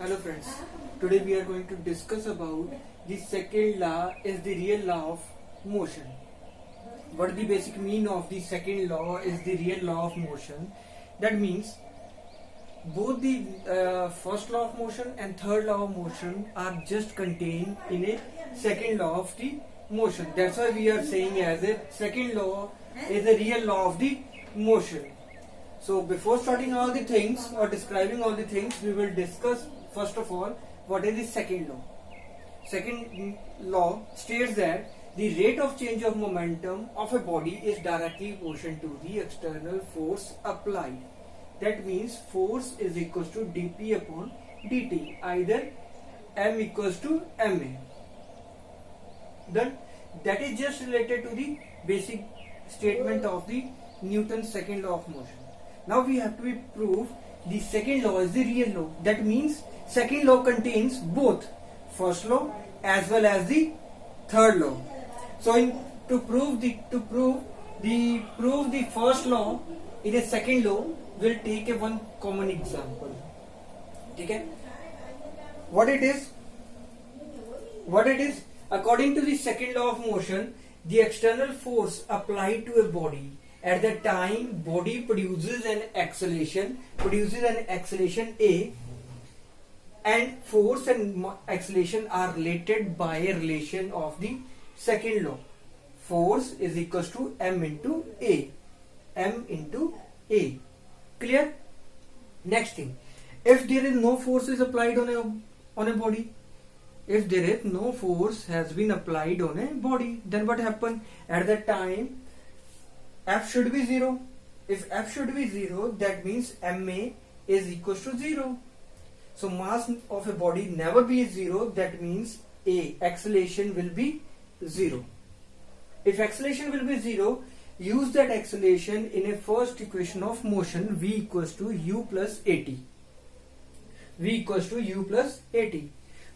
Hello friends, today we are going to discuss about the second law is the real law of motion. What the basic mean of the second law is the real law of motion. That means both the first law of motion and third law of motion are just contained in a second law of the motion. That's why we are saying as a second law is the real law of the motion. So before starting all the things or describing all the things, we will discuss first of all what is the second law. Second law states that the rate of change of momentum of a body is directly proportional to the external force applied. That means force is equals to dP upon dt, either m equals to ma. Then that is just related to the basic statement of the Newton's second law of motion. Now we have to prove the second law is the real law. That means second law contains both first law as well as the third law. So to prove the first law in a second law, we'll take a one common example. Okay? What it is? According to the second law of motion, the external force applied to a body at the time body produces an acceleration A, and force and acceleration are related by a relation of the second law. Force is equals to m into A. Clear? Next thing, if there is no force is applied on a body, if there is no force has been applied on a body, then what happen? At that time F should be 0. If F should be 0, that means ma is equals to 0. So mass of a body never be 0, that means A, acceleration will be 0. If acceleration will be 0, use that acceleration in a first equation of motion, V equals to U plus AT.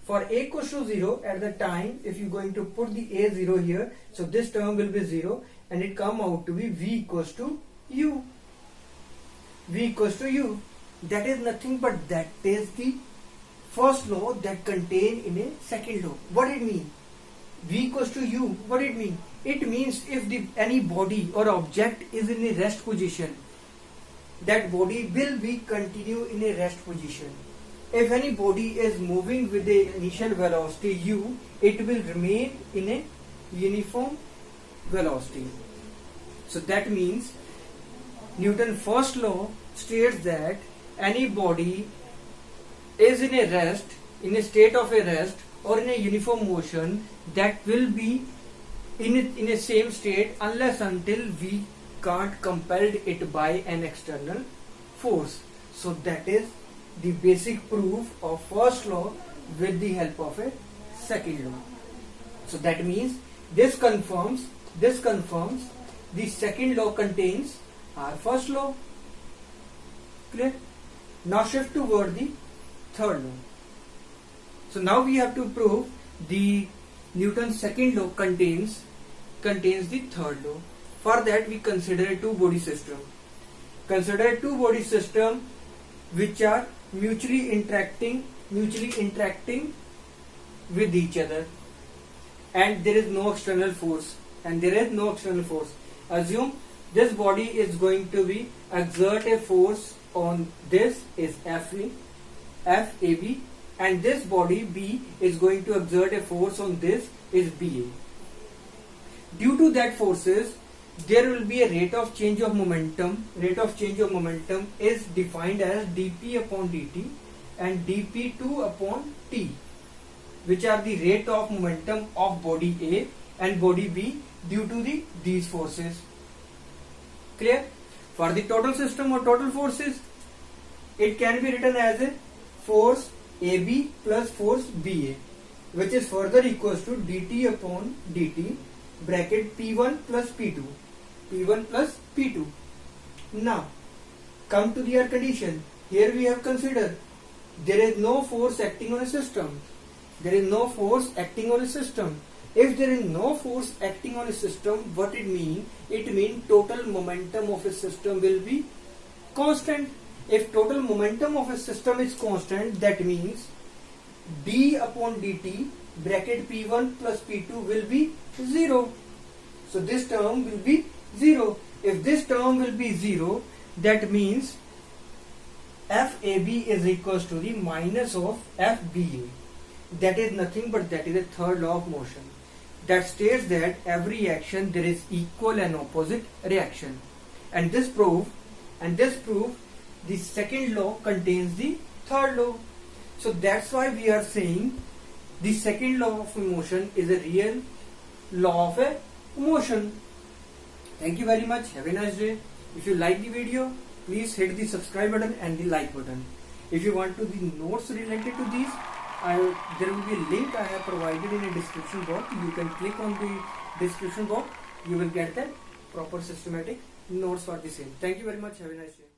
For A equals to 0, at the time, if you are going to put the A 0 here, so this term will be 0 and it come out to be V equals to U. That is nothing but that is the first law that contained in a second law. What it mean? V equals to U. What it mean? It means if any body or object is in a rest position, that body will be continue in a rest position. If any body is moving with the initial velocity u, it will remain in a uniform velocity. So that means Newton's first law states that any body is in a state of a rest or in a uniform motion, that will be in a same state unless until we can't compel it by an external force. So that is the basic proof of first law with the help of a second law. So that means this confirms the second law contains our first law. Clear? Now shift toward the third law. So now we have to prove the Newton's second law contains the third law. For that we consider a two-body system. Consider a two-body system which are mutually interacting with each other, and there is no external force. Assume this body is going to be exert a force on this is FAB, and this body B is going to exert a force on this is BA. Due to that forces, there will be a rate of change of momentum. Rate of change of momentum is defined as dP upon dt and dP2 upon t, which are the rate of momentum of body A and body B due to these forces. Clear? For the total system or total forces, it can be written as a force AB plus force BA, which is further equals to dt upon dt bracket P1 plus P2. Now come to the air condition. Here we have considered there is no force acting on a system. If there is no force acting on a system, what it mean? It means total momentum of a system will be constant. If total momentum of a system is constant, that means d upon dt bracket P1 plus P2 will be 0. So this term will be 0. If this term will be 0, that means FAB is equals to the minus of FBA. That is nothing but that is the third law of motion, that states that every action there is equal and opposite reaction. And this proof the second law contains the third law. So that's why we are saying the second law of motion is a real law of a motion. Thank you very much. Have a nice day. If you like the video, please hit the subscribe button and the like button. If you want to the notes related to these, there will be a link I have provided in a description box. You can click on the description box. You will get the proper systematic notes for the same. Thank you very much. Have a nice day.